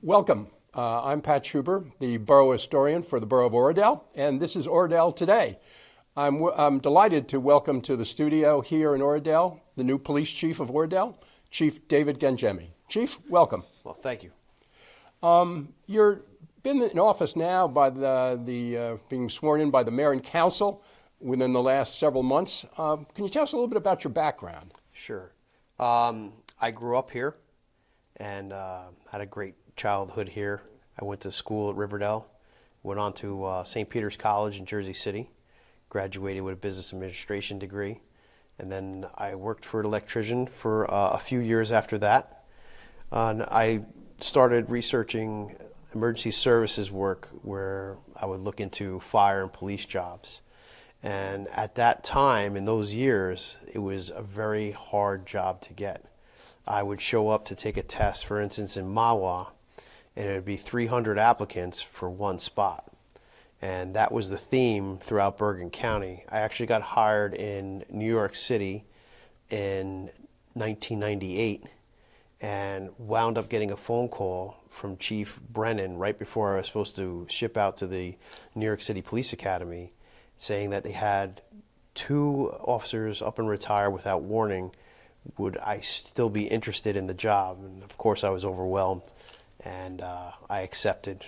Welcome. I'm Pat Schuber, the Borough Historian for the Borough of Oradell, and this is Oradell Today. I'm delighted to welcome to the studio here in Oradell the new police chief of Oradell, Chief David Gangemi. Chief, welcome. Well, thank you. You've been in office now by being sworn in by the mayor and council within the last several months. Can you tell us a little bit about your background? Sure. I grew up here and had a great childhood here. I went to school at Riverdale, went on to St. Peter's College in Jersey City, graduated with a business administration degree, and then I worked for an electrician for a few years after that. And I started researching emergency services work where I would look into fire and police jobs. And at that time, in those years, it was a very hard job to get. I would show up to take a test, for instance, in Mahwah, and it would be 300 applicants for one spot. And that was the theme throughout Bergen County. I actually got hired in New York City in 1998 and wound up getting a phone call from Chief Brennan right before I was supposed to ship out to the New York City Police Academy, saying that they had 2 officers up and retire without warning. Would I still be interested in the job? And of course I was overwhelmed, and I accepted.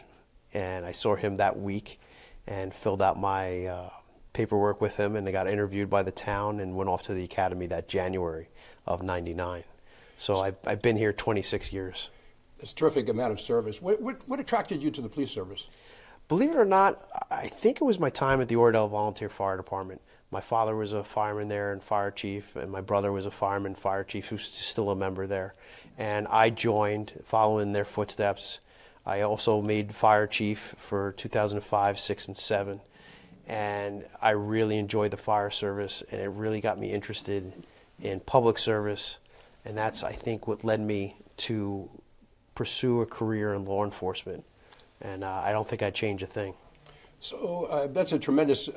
And I saw him that week and filled out my paperwork with him, and I got interviewed by the town and went off to the academy that January of '99. So I've been here 26 years. It's a terrific amount of service. What attracted you to the police service? Believe it or not, I think it was my time at the Oradell Volunteer Fire Department. My father was a fireman there and fire chief, and my brother was a fireman fire chief who's still a member there. And I joined following their footsteps. I also made fire chief for 2005, 6, and 7. And I really enjoyed the fire service, and it really got me interested in public service. And that's, I think, what led me to pursue a career in law enforcement. And I don't think I'd change a thing. So that's a tremendous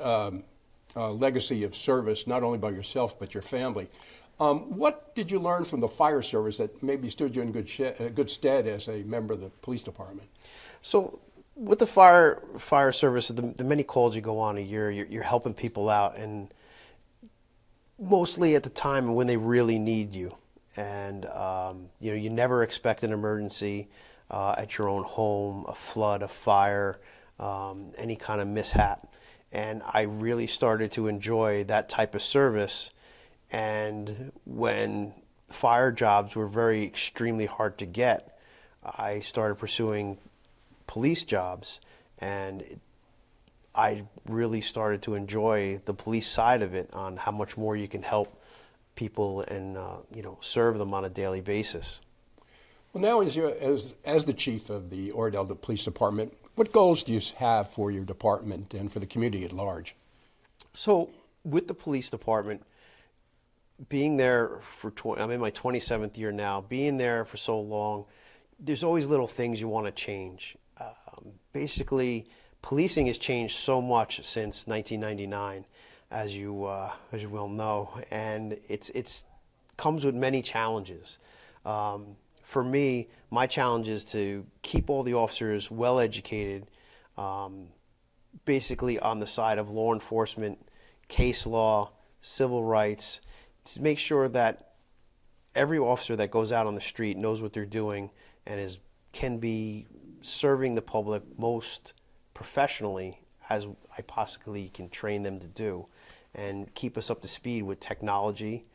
legacy of service, not only by yourself, but your family. What did you learn from the fire service that maybe stood you in good stead as a member of the police department? So with the fire service, the many calls you go on a year, you're helping people out, and mostly at the time when they really need you. And you never expect an emergency at your own home, a flood, a fire, any kind of mishap. And I really started to enjoy that type of service. And when fire jobs were extremely hard to get, I started pursuing police jobs, and I really started to enjoy the police side of it, on how much more you can help people and serve them on a daily basis. Well, now as the chief of the Oradell Police Department, what goals do you have for your department and for the community at large? So with the police department, being there I'm in my 27th year now, being there for so long, there's always little things you want to change. Basically, policing has changed so much since 1999, as you well know, and it's comes with many challenges. For me, my challenge is to keep all the officers well educated, basically on the side of law enforcement, case law, civil rights, to make sure that every officer that goes out on the street knows what they're doing and can be serving the public most professionally as I possibly can train them to do, and keep us up to speed with technology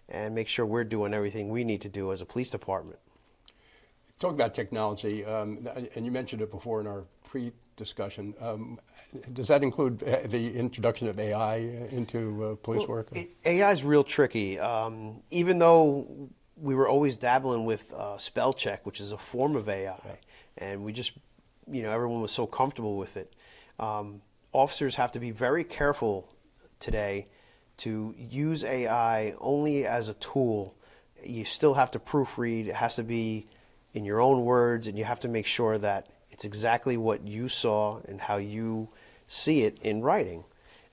and make sure we're doing everything we need to do as a police department. Talk about technology, and you mentioned it before in our pre-discussion. Does that include the introduction of AI into police work? AI is real tricky. Even though we were always dabbling with spell check, which is a form of AI, right, and we just, everyone was so comfortable with it. Officers have to be very careful today to use AI only as a tool. You still have to proofread. It has to be in your own words, and you have to make sure that it's exactly what you saw and how you see it in writing.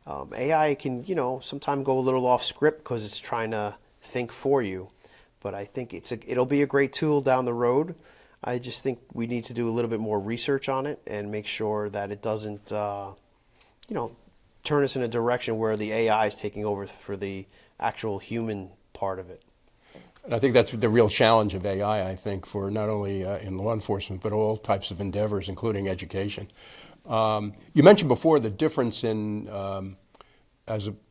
AI can, sometimes go a little off script because it's trying to think for you, but I think it'll be a great tool down the road. I just think we need to do a little bit more research on it and make sure that it doesn't, turn us in a direction where the AI is taking over for the actual human part of it. And I think that's the real challenge of AI, I think, for not only in law enforcement, but all types of endeavors, including education. You mentioned before the difference in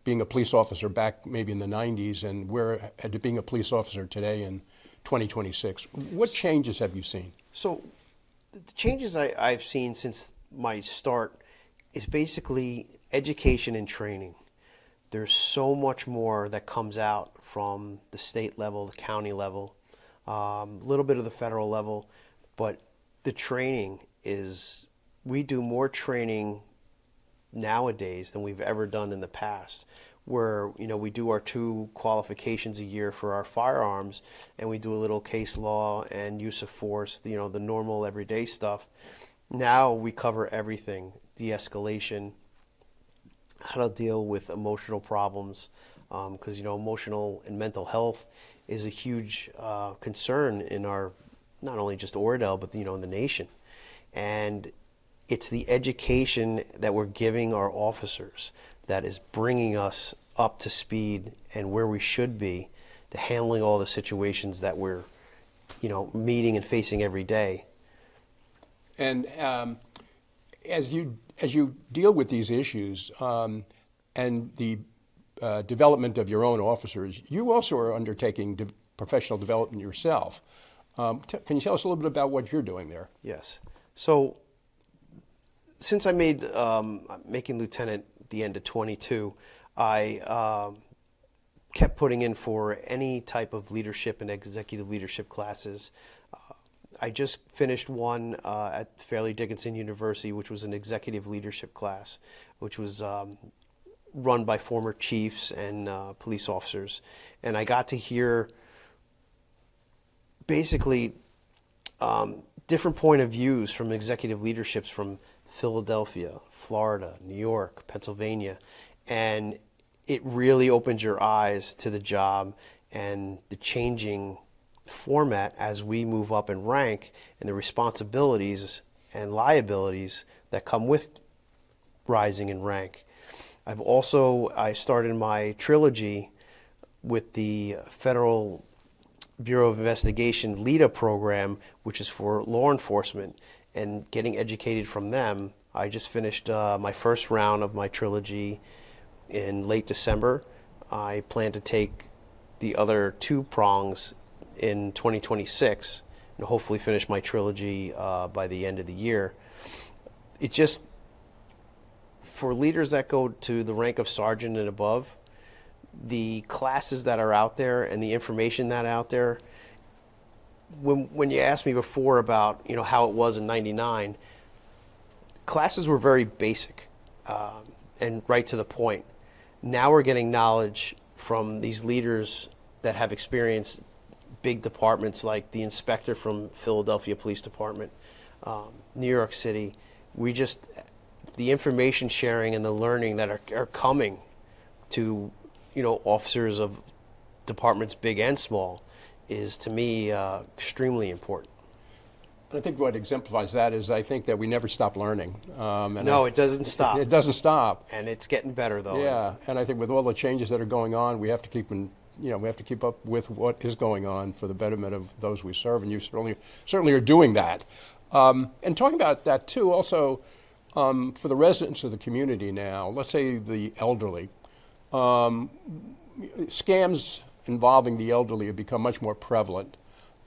being a police officer back maybe in the 90s and being a police officer today in 2026. What changes have you seen? So the changes I've seen since my start is basically education and training. There's so much more that comes out from the state level, the county level, a little bit of the federal level, but the training we do more training nowadays than we've ever done in the past, where we do our 2 qualifications a year for our firearms, and we do a little case law and use of force, the normal everyday stuff. Now we cover everything: de-escalation, how to deal with emotional problems, because emotional and mental health is a huge concern in our, not only just Oradell, but in the nation. And it's the education that we're giving our officers that is bringing us up to speed and where we should be to handling all the situations that we're meeting and facing every day. And as you deal with these issues and the development of your own officers, you also are undertaking professional development yourself. Can you tell us a little bit about what you're doing there? Yes. So since I made making lieutenant at the end of 22, I kept putting in for any type of leadership and executive leadership classes. I just finished one at Fairleigh Dickinson University, which was an executive leadership class, which was run by former chiefs and police officers. And I got to hear basically different point of views from executive leaderships from Philadelphia, Florida, New York, Pennsylvania. And it really opens your eyes to the job and the changing format as we move up in rank and the responsibilities and liabilities that come with rising in rank. I started my trilogy with the Federal Bureau of Investigation LEADA program, which is for law enforcement, and getting educated from them. I just finished my first round of my trilogy in late December. I plan to take the other 2 prongs in 2026 and hopefully finish my trilogy by the end of the year. It just, for leaders that go to the rank of sergeant and above, the classes that are out there and the information that out there, when you asked me before about how it was in '99, classes were very basic and right to the point. Now we're getting knowledge from these leaders that have experienced big departments like the inspector from Philadelphia Police Department, New York City. The information sharing and the learning that are coming to officers of departments big and small is, to me, extremely important. I think what exemplifies that is I think that we never stop learning. It doesn't stop. It doesn't stop. And it's getting better, though. Yeah, and I think with all the changes that are going on, we have to keep up with what is going on for the betterment of those we serve, and you certainly are doing that. And talking about that too, also for the residents of the community now, let's say the elderly, scams involving the elderly have become much more prevalent.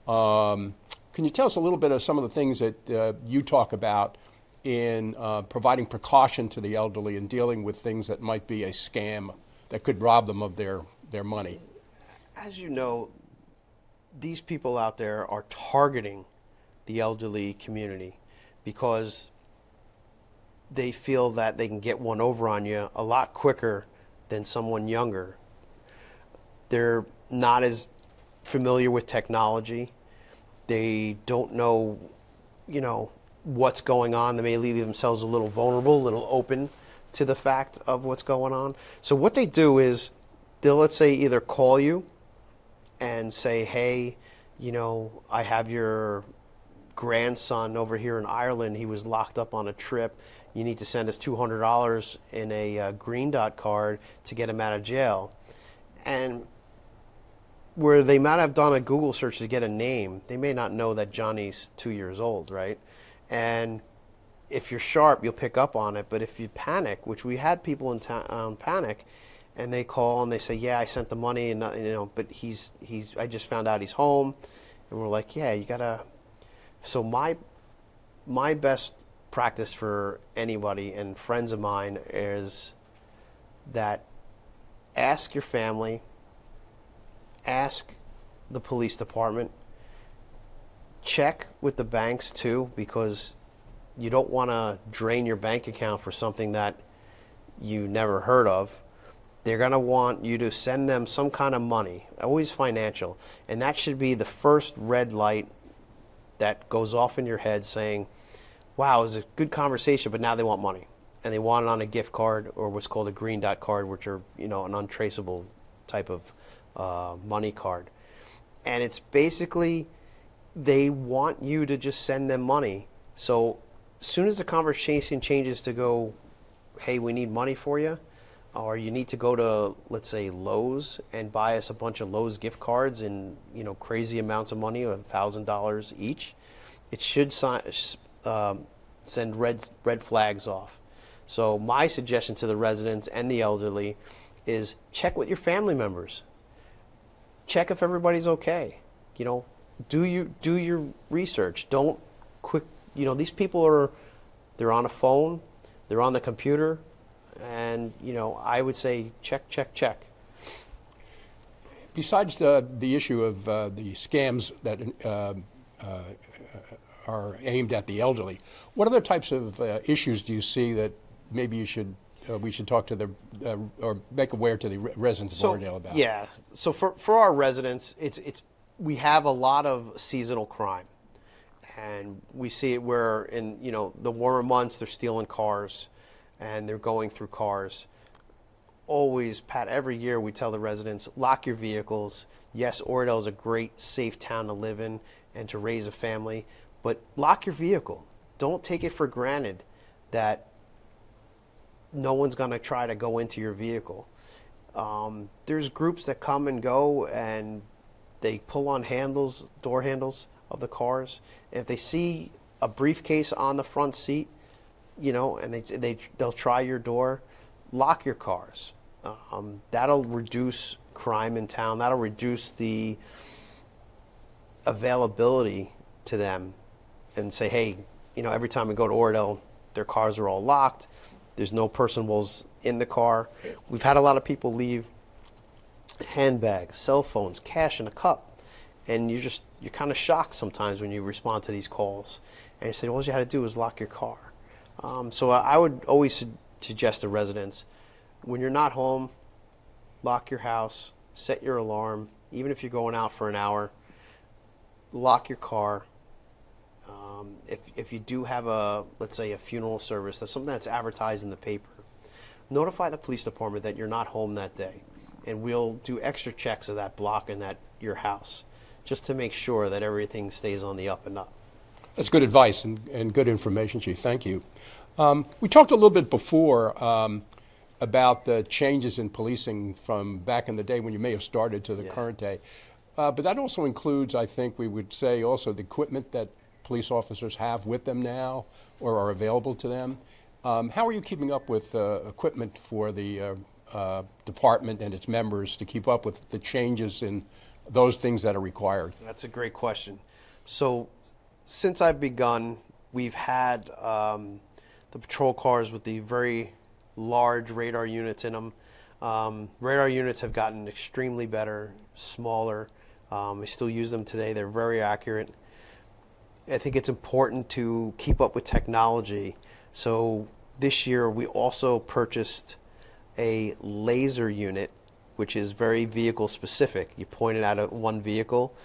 Can you tell us a little bit of some of the things that you talk about in providing precaution to the elderly and dealing with things that might be a scam that could rob them of their money? As you know, these people out there are targeting the elderly community because they feel that they can get one over on you a lot quicker than someone younger. They're not as familiar with technology. They don't know, what's going on. They may leave themselves a little vulnerable, a little open to the fact of what's going on. So what they do is they'll, let's say, either call you and say, hey, I have your grandson over here in Ireland, he was locked up on a trip. You need to send us $200 in a green dot card to get him out of jail. And where they might have done a Google search to get a name, they may not know that Johnny's 2 years old, right? And if you're sharp, you'll pick up on it. But if you panic, which we had people in panic, and they call and they say, "Yeah, I sent the money, and but he's I just found out he's home," and we're like, "Yeah, you gotta." So my best practice for anybody and friends of mine is that ask your family, ask the police department, check with the banks too, because you don't want to drain your bank account for something that you never heard of. They're going to want you to send them some kind of money, always financial, and that should be the first red light that goes off in your head saying, wow, it was a good conversation, but now they want money. And they want it on a gift card or what's called a green dot card, which are, an untraceable type of money card. And it's basically, they want you to just send them money. So as soon as the conversation changes to go, hey, we need money for you, or you need to go to, let's say, Lowe's and buy us a bunch of Lowe's gift cards in, crazy amounts of money, $1,000 each, it should send red flags off. So my suggestion to the residents and the elderly is check with your family members. Check if everybody's okay. Do your research. Don't quick. These people they're on a phone, they're on the computer, and I would say check. Besides the issue of the scams that are aimed at the elderly, what other types of issues do you see that maybe we should talk to or make aware to the residents of Oradell about? Yeah. So for our residents, we have a lot of seasonal crime, and we see it where in the warmer months they're stealing cars, and they're going through cars. Always, Pat, every year we tell the residents, lock your vehicles. Yes, Oradell is a great, safe town to live in and to raise a family, but lock your vehicle. Don't take it for granted that no one's going to try to go into your vehicle. There's groups that come and go, and they pull on door handles of the cars. And if they see a briefcase on the front seat, and they'll try your door, lock your cars. That'll reduce crime in town. That'll reduce the availability to them, and say, hey, every time we go to Oradell, their cars are all locked. There's no personables in the car. We've had a lot of people leave handbags, cell phones, cash in a cup, and you're kind of shocked sometimes when you respond to these calls, and you say, all you had to do is lock your car. So I would always suggest to residents, when you're not home, lock your house, set your alarm. Even if you're going out for an hour, lock your car. If you do have let's say a funeral service, that's something that's advertised in the paper, notify the police department that you're not home that day, and we'll do extra checks of that block and your house, just to make sure that everything stays on the up and up. That's good advice and good information, Chief. Thank you. We talked a little bit before about the changes in policing from back in the day when you may have started to the current day. But that also includes, I think we would say, also the equipment that police officers have with them now or are available to them. How are you keeping up with equipment for the department and its members to keep up with the changes in those things that are required? That's a great question. So since I've begun, we've had the patrol cars with the very large radar units in them. Radar units have gotten extremely better, smaller. We still use them today. They're very accurate. I think it's important to keep up with technology. So this year we also purchased a laser unit, which is very vehicle specific. You point it at one vehicle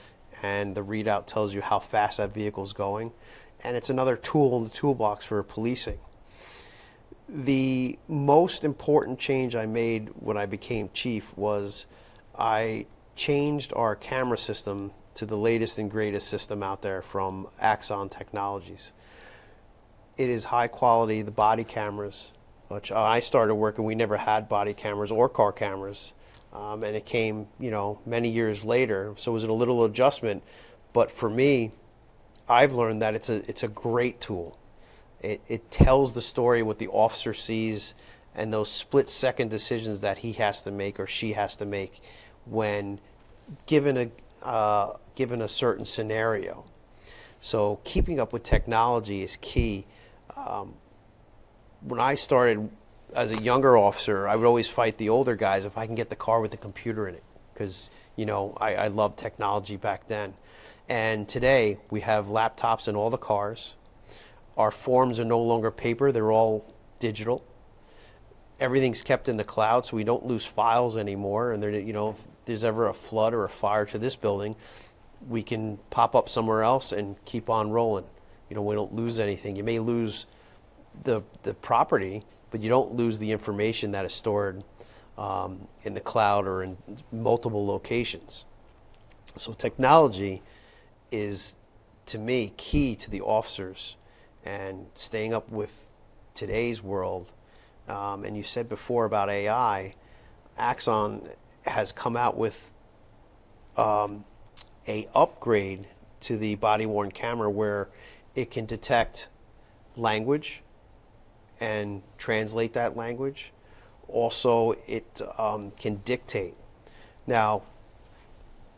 and the readout tells you how fast that vehicle is going. And it's another tool in the toolbox for policing. The most important change I made when I became chief was I changed our camera system to the latest and greatest system out there from Axon Technologies. It is high quality. The body cameras, which I started working, we never had body cameras or car cameras. And it came, many years later. So it was a little adjustment. But for me, I've learned that it's a great tool. It tells the story, what the officer sees, and those split-second decisions that he has to make or she has to make when given a certain scenario. So keeping up with technology is key. When I started as a younger officer, I would always fight the older guys if I can get the car with the computer in it, because I loved technology back then. And today we have laptops in all the cars. Our forms are no longer paper, they're all digital. Everything's kept in the cloud, so we don't lose files anymore. And if there's ever a flood or a fire to this building, we can pop up somewhere else and keep on rolling. We don't lose anything. You may lose the property, but you don't lose the information that is stored in the cloud or in multiple locations. So technology is, to me, key to the officers and staying up with today's world. And you said before about AI, Axon has come out with a upgrade to the body-worn camera where it can detect language and translate that language. Also, it can dictate. Now,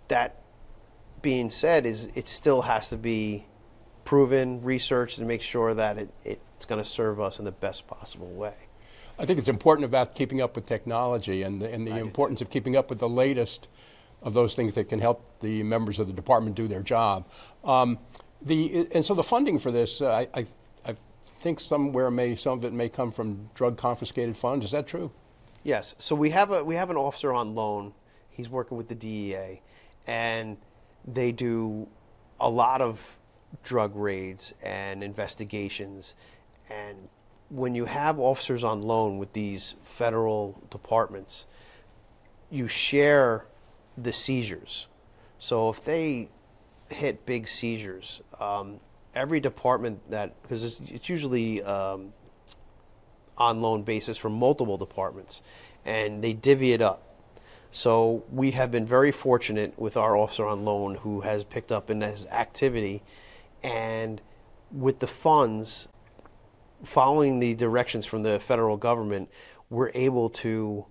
that being said, it still has to be proven, researched, and make sure that it's going to serve us in the best possible way. I think it's important about keeping up with technology and the importance of keeping up with the latest of those things that can help the members of the department do their job. And so the funding for this, I think some of it may come from drug confiscated funds. Is that true? Yes. So we have an officer on loan. He's working with the DEA, and they do a lot of drug raids and investigations. And when you have officers on loan with these federal departments, you share the seizures. So if they hit big seizures, every department because it's usually on loan basis for multiple departments, and they divvy it up. So we have been very fortunate with our officer on loan who has picked up in his activity, and with the funds, following the directions from the federal government, we're able to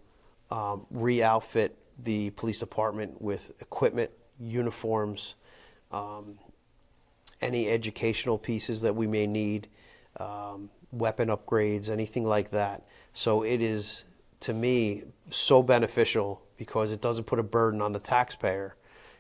re-outfit the police department with equipment, uniforms, any educational pieces that we may need, weapon upgrades, anything like that. So it is, to me, so beneficial because it doesn't put a burden on the taxpayer,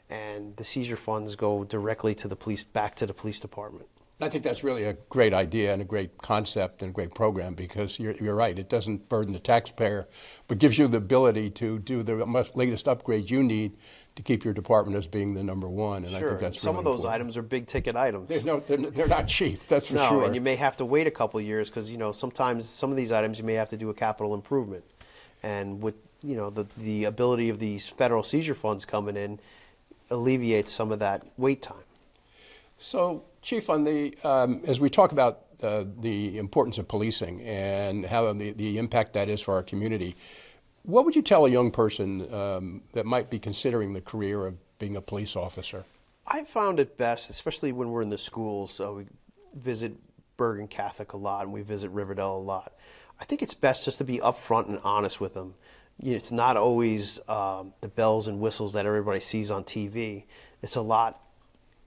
and the seizure funds go directly to the police, back to the police department. I think that's really a great idea and a great concept and a great program, because you're right, it doesn't burden the taxpayer, but gives you the ability to do the latest upgrades you need to keep your department as being the number one. And Sure. I think that's some really of those important. items are big ticket items. They're not cheap, that's for No, sure. and you may have to wait a couple of years because sometimes some of these items you may have to do a capital improvement, and with the ability of these federal seizure funds coming in alleviates some of that wait time. So, Chief, on as we talk about the importance of policing and how the impact that is for our community, what would you tell a young person that might be considering the career of being a police officer? I found it best, especially when we're in the schools. We visit Bergen Catholic a lot, and we visit Riverdale a lot. I think it's best just to be upfront and honest with them. It's not always the bells and whistles that everybody sees on TV. It's a lot.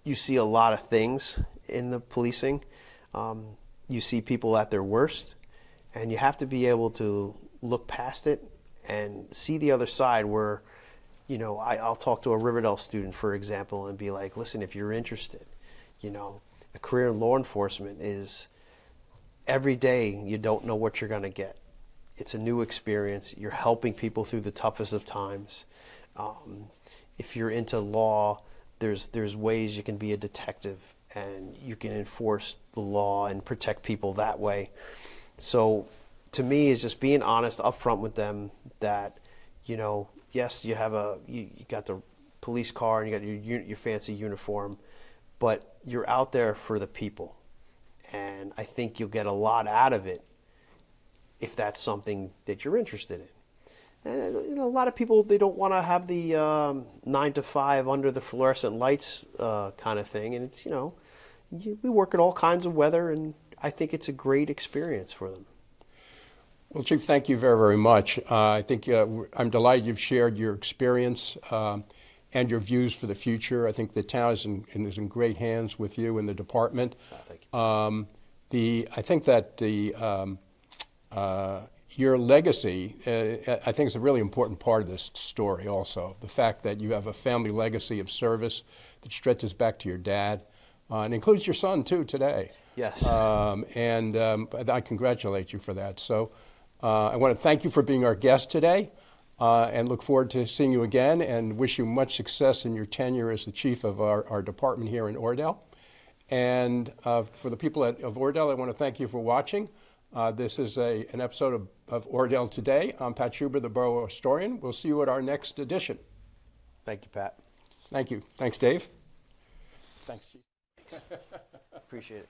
You see a lot of things in the policing. You see people at their worst, and you have to be able to look past it and see the other side where, I'll talk to a Riverdale student, for example, and be like, listen, if you're interested, a career in law enforcement is every day you don't know what you're going to get. It's a new experience. You're helping people through the toughest of times. If you're into law, there's ways you can be a detective and you can enforce the law and protect people that way. So to me, it's just being honest upfront with them that, yes, you got the police car and you got your fancy uniform, but you're out there for the people. And I think you'll get a lot out of it if that's something that you're interested in. And a lot of people, they don't want to have the 9 to 5 under the fluorescent lights kind of thing. And it's, we work in all kinds of weather, and I think it's a great experience for them. Well, Chief, thank you very, very much. I think I'm delighted you've shared your experience and your views for the future. I think the town is in great hands with you and the department. Thank you. I think that your legacy, I think, is a really important part of this story also. The fact that you have a family legacy of service that stretches back to your dad and includes your son, too, today. Yes. I congratulate you for that. So I want to thank you for being our guest today and look forward to seeing you again and wish you much success in your tenure as the chief of our department here in Oradell. And for the people of Oradell, I want to thank you for watching. This is an episode of Oradell Today. I'm Pat Schuber, the Borough Historian. We'll see you at our next edition. Thank you, Pat. Thank you. Thanks, Dave. Thanks, Chief. Thanks. Appreciate it.